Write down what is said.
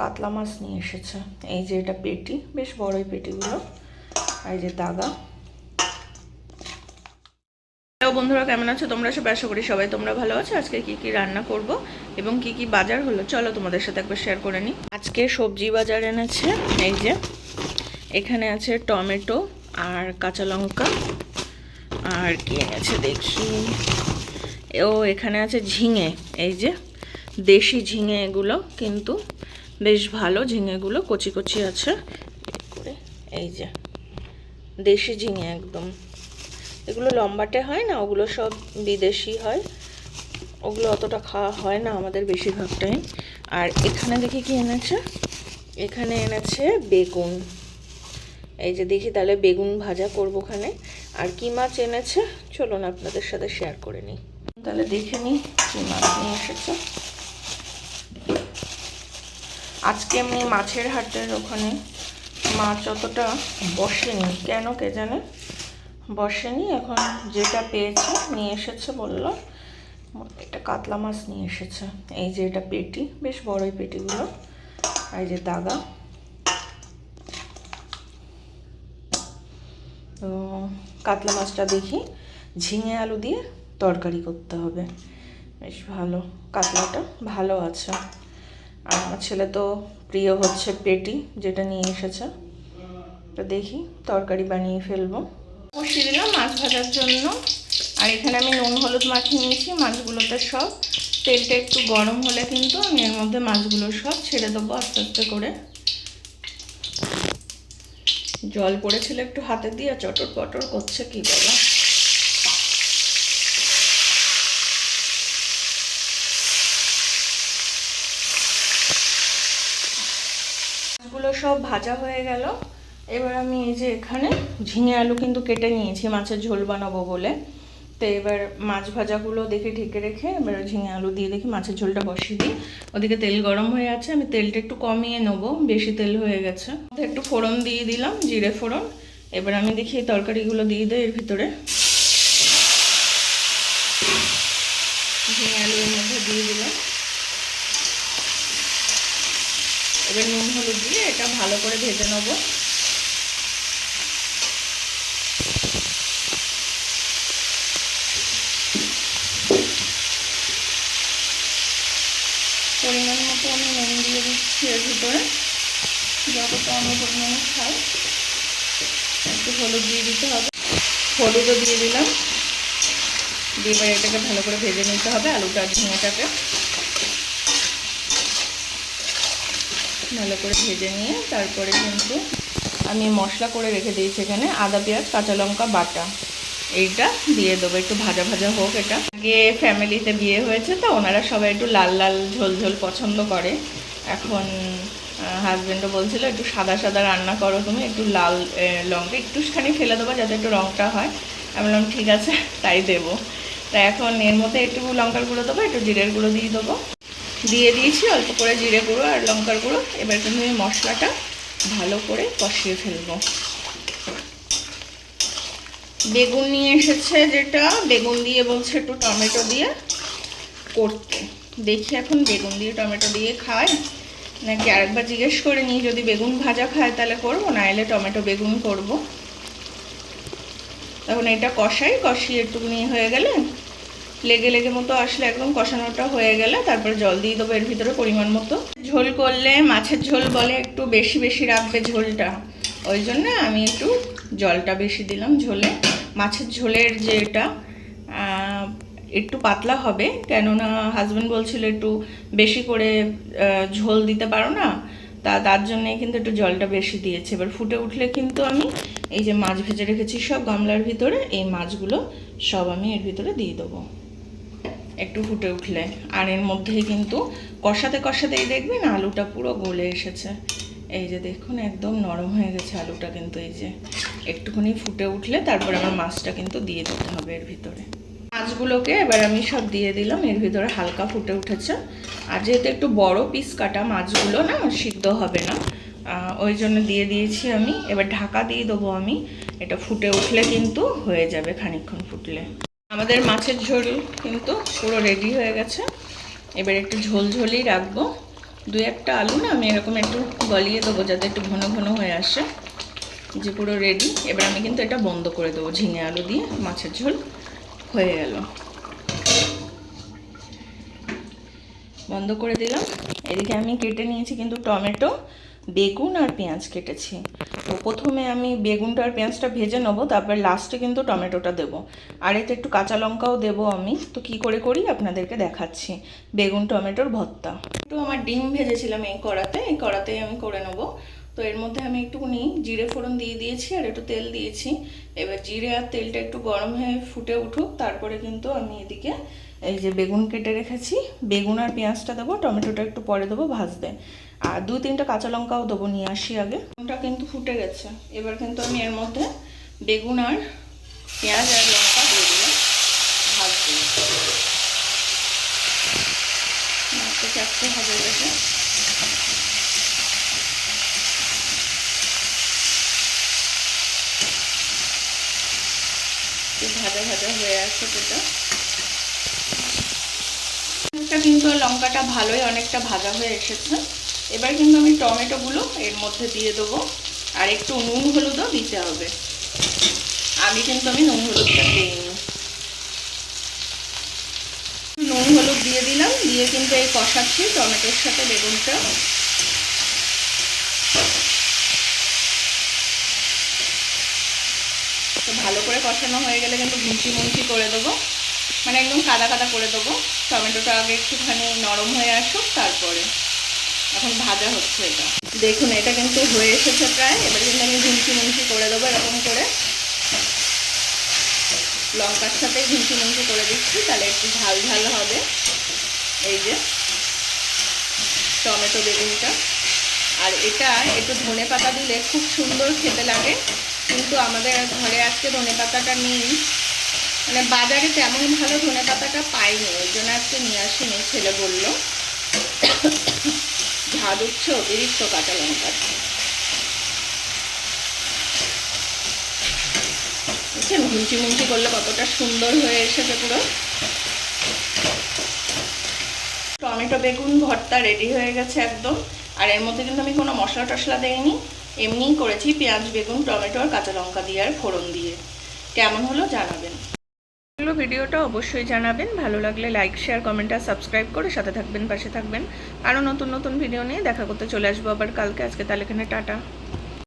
কাতলা মাছ নিয়ে এসেছে। এই যে এটা পেটি, বেশ বড়ই পেটিগুলো, আর এই যে দাগা। হ্যালো বন্ধুরা, কেমন আছো তোমরা? সব আশা করি সবাই তোমরা ভালো আছো। আজকে কি কি রান্না করব এবং কি কি বাজার হলো চলো তোমাদের সাথে একবার শেয়ার করে নিই। আজকে সবজি বাজার এনেছে। এই যে এখানে আছে টমেটো আর কাঁচা লঙ্কা, আর কি এনেছে দেখি, এখানে আছে ঝিঙে। এই যে দেশি ঝিঙে, এগুলো কিন্তু বেশ ভালো ঝিঙেগুলো, কচি কচি আছে। এই যে দেশি ঝিঙে একদম, এগুলো লম্বাটে হয় না, ওগুলো সব বিদেশি হয়, ওগুলো অতটা খাওয়া হয় না আমাদের বেশিরভাগ টাইম। আর এখানে দেখি কি এনেছে, এখানে এনেছে বেগুন। এই যে দেখি তাহলে বেগুন ভাজা করবো ওখানে। আর কি মাছ এনেছে চলো না আপনাদের সাথে শেয়ার করে নিই। তাহলে দেখে নিই কি মাছ নিয়ে এসেছে। আজকে এমনি মাছের হাটের ওখানে মাছ অতটা বসেনি, কেন কে জানে বসেনি। এখন যেটা পেয়েছে নিয়ে এসেছে, বললো এটা কাতলা মাছ নিয়ে এসেছে। এই যে এটা পেটি, বেশ বড়ই পেটিগুলো, আর এই যে দাগা। তো কাতলা মাছটা দেখি ঝিঙে আলু দিয়ে তরকারি করতে হবে, বেশ ভালো, কাতলাটা ভালো আছে। আর আমার ছেলে তো প্রিয় হচ্ছে পেটি, যেটা নিয়ে এসেছে। তো দেখি তরকারি বানিয়ে ফেলবো। বসিয়ে দিলাম মাছ ভাজার জন্য। আর এখানে আমি নুন হলুদ মাখিয়ে নিয়েছি মাছগুলোতে সব। তেলটা একটু গরম হলে কিন্তু আমি এর মধ্যে মাছগুলো সব ছেড়ে দেবো আস্তে আস্তে করে। জল পড়েছিল একটু হাতে দিয়ে, চটর পটর করছে কি বলা। মাছগুলো সব ভাজা হয়ে গেল। এবার আমি এই যে এখানে ঝিঙে আলু কিন্তু কেটে নিয়েছি মাছের ঝোল বানাবো বলে। তো এবার মাছ ভাজাগুলো দেখে ঢেকে রেখে এবার ঝিঙে আলু দিয়ে দেখি মাছের ঝোলটা বসিয়ে দিই। ওদিকে তেল গরম হয়ে আছে, আমি তেলটা একটু কমিয়ে নেবো, বেশি তেল হয়ে গেছে। একটু ফোড়ন দিয়ে দিলাম, জিরে ফোড়ন। এবার আমি দেখি এই তরকারিগুলো দিয়ে দিই এর ভিতরে। ঝিঙে আলু এর মধ্যে দিয়ে দিলাম। এবার নুন হলুদ দিয়ে এটা ভালো করে ভেজে নেবো। পরিমাণ মতো আমি নুন দিয়ে দিচ্ছি এর ভিতরে, যতটা আমি পরিমাণে খাই। একটু হলুদ দিয়ে দিতে হবে, হলুদও দিয়ে দিলাম। দিয়ে এবার এটাকে ভালো করে ভেজে নিতে হবে, আলুটা আর ঝিঙেটাকে ভালো করে ভেজে নিয়ে তারপরে কিন্তু আমি মশলা করে রেখে দিয়েছি এখানে, আদা পেঁয়াজ কাঁচা লঙ্কা বাটা, এইটা দিয়ে দেবো। একটু ভাজা ভাজা হোক। এটা আগে ফ্যামিলিতে বিয়ে হয়েছে তো ওনারা সবাই একটু লাল লাল ঝোল ঝোল পছন্দ করে। এখন হাজব্যান্ডও বলছিল একটু সাদা সাদা রান্না করো তুমি, একটু লাল লঙ্কা একটুখানি ফেলে দেবো যাতে একটু রঙটা হয়। আমি বললাম ঠিক আছে তাই দেবো। তা এখন এর মধ্যে একটু লঙ্কার গুঁড়ো দেবো, একটু জিরের গুঁড়ো দিয়ে দেবো। দিয়ে দিয়েছি অল্প করে জিরে গুঁড়ো আর লঙ্কার গুঁড়ো। এবার কিন্তু মশলাটা ভালো করে কষিয়ে ফেলবো। বেগুন নিয়ে এসেছে, যেটা বেগুন দিয়ে বলছে একটু টমেটো দিয়ে করতে। দেখি এখন বেগুন দিয়ে টমেটো দিয়ে খায় নাকি আরেকবার জিজ্ঞেস করে নিই, যদি বেগুন ভাজা খায় তাহলে করবো, না এলে টমেটো বেগুন করব। তখন এটা কষিয়ে একটুখানি হয়ে গেলে, লেগে লেগে মতো আসলে একদম কষানোটা হয়ে গেলে তারপরে জল দিয়ে দেবো এর ভিতরে পরিমাণ মতো। ঝোল করলে মাছের ঝোল বলে একটু বেশি বেশি রাখবে ঝোলটা, ওই জন্য আমি একটু জলটা বেশি দিলাম ঝোলে। মাছের ঝোলের যেটা একটু পাতলা হবে, কেননা হাজব্যান্ড বলছিল একটু বেশি করে ঝোল দিতে পারো না, তার জন্যে কিন্তু একটু জলটা বেশি দিয়েছে। এবার ফুটে উঠলে কিন্তু আমি এই যে মাছ ভেজে রেখেছি সব গামলার ভিতরে, এই মাছগুলো সব আমি এর ভিতরে দিয়ে দেবো একটু ফুটে উঠলে। আর এর মধ্যেই কিন্তু কষাতে কষাতেই দেখবেন আলুটা পুরো গলে এসেছে। এই যে দেখুন একদম নরম হয়ে গেছে আলুটা, কিন্তু এই যে একটুখানি ফুটে উঠলে তারপর আমার মাছটা কিন্তু দিয়ে দিতে হবে এর ভিতরে। মাছগুলোকে এবার আমি সব দিয়ে দিলাম এর ভিতরে, হালকা ফুটে উঠেছে। আর যেহেতু একটু বড় পিস কাটা মাছগুলো না সিদ্ধ হবে না, ওই জন্য দিয়ে দিয়েছি আমি। এবার ঢাকা দিয়ে দেবো আমি, এটা ফুটে উঠলে কিন্তু হয়ে যাবে, খানিকক্ষণ ফুটলে। আমাদের মাছের ঝোল কিন্তু পুরো রেডি হয়ে গেছে। এবার একটু ঝোল ঝোলই রাখবো, দুই একটা আলু না আমি এরকম একটু গলিয়ে দেবো যাতে একটু ঘন ঘন হয়ে আসে, যে পুরো রেডি। এবার আমি কিন্তু এটা বন্ধ করে দেবো, ঝিঙে আলু দিয়ে মাছের ঝোল হয়ে গেল। বন্ধ করে দিলাম। এদিকে আমি কেটে নিয়েছি কিন্তু টমেটো, বেগুন আর পেঁয়াজ কেটেছি। তো প্রথমে আমি বেগুনটা আর পেঁয়াজটা ভেজে নেবো, তারপর লাস্টে কিন্তু টমেটোটা দেবো। আর এতে একটু কাঁচা লঙ্কাও দেবো আমি। তো কি করে করি আপনাদেরকে দেখাচ্ছি। বেগুন টমেটোর ভর্তা। একটু আমার ডিম ভেজেছিলাম এই কড়াতেই আমি করে নেবো। তো এর মধ্যে আমি একটুখানি জিরে ফোড়ন দিয়ে দিয়েছি আর একটু তেল দিয়েছি। এবার জিরে আর তেলটা একটু গরম হয়ে ফুটে উঠুক, তারপরে কিন্তু আমি এদিকে এই যে বেগুন কেটে রেখেছি, বেগুন আর পেঁয়াজটা দেবো, টমেটোটা একটু পরে দেবো ভাজতে। আর 2-3টা কাঁচা লঙ্কাও দেবো, নিয়ে আসি আগে। বেগুনটা কিন্তু ফুটে গেছে। এবার কিন্তু আমি এর মধ্যে বেগুন আর পেঁয়াজ আর লঙ্কা দিয়ে দিলাম ভাজতে। একটু চারটে হবে এটাকে। ভাজা ভাজা হয়ে আসছে সেটা। কিন্তু লঙ্কাটা ভালোই অনেকটা ভাজা হয়ে এসেছে। এবার কিন্তু আমি টমেটোগুলো এর মধ্যে দিয়ে দেবো, আর একটু নুন হলুদও দিতে হবে। আগে কিন্তু আমি নুন হলুদটা দিইনি। নুন হলুদ দিয়ে দিলাম, দিয়ে কিন্তু এই কষাচ্ছি টমেটোর সাথে বেগুনটা। তো ভালো করে কষানো হয়ে গেলে কিন্তু মুঞ্চি করে দেবো, মানে একদম কাদা কাদা করে দেবো। টমেটোটা আগে একটুখানি নরম হয়ে আসুক, তারপরে। এখন ভাজা হচ্ছে এটা। দেখুন এটা কিন্তু হয়ে এসেছে প্রায়। এবার কিন্তু আমি মুঞ্চি করে দেবো এরকম করে। লঙ্কার সাথে মুঞ্চি করে দিচ্ছি, তাহলে একটু ঝাল ঝাল হবে। এই যে টমেটো বেগুনটা। আর এটা একটু ধনে পাতা দিলে খুব সুন্দর খেতে লাগে, কিন্তু আমাদের ঘরে আজকে ধনে পাতাটা নেই, মানে বাজারে তেমন ভালো ধনে পাতাটা পাইনি, ওই জন্য আজকে নিয়ে আসিনি। ছেলে বলল ঝাল উঠছে অতিরিক্ত কাঁচা লঙ্কার। বুঝছেন মুঞ্চি করলে কতটা সুন্দর হয়ে এসেছে পুরো। টমেটো বেগুন ভর্তা রেডি হয়ে গেছে একদম। আর এর মধ্যে কিন্তু আমি কোনো মশলা টশলা দেইনি, এমনিই করেছি পেঁয়াজ বেগুন টমেটো আর কাঁচা লঙ্কা দিয়ে আর ফোড়ন দিয়ে। কেমন হলো জানাবেন। ভিডিওটা অবশ্যই জানাবেন। ভালো লাগলে লাইক শেয়ার কমেন্ট আর সাবস্ক্রাইব করে সাথে থাকবেন, পাশে থাকবেন। আরও নতুন নতুন ভিডিও নিয়ে দেখা করতে চলে আসবো আবার কালকে। আজকে তাহলে এখানে টাটা।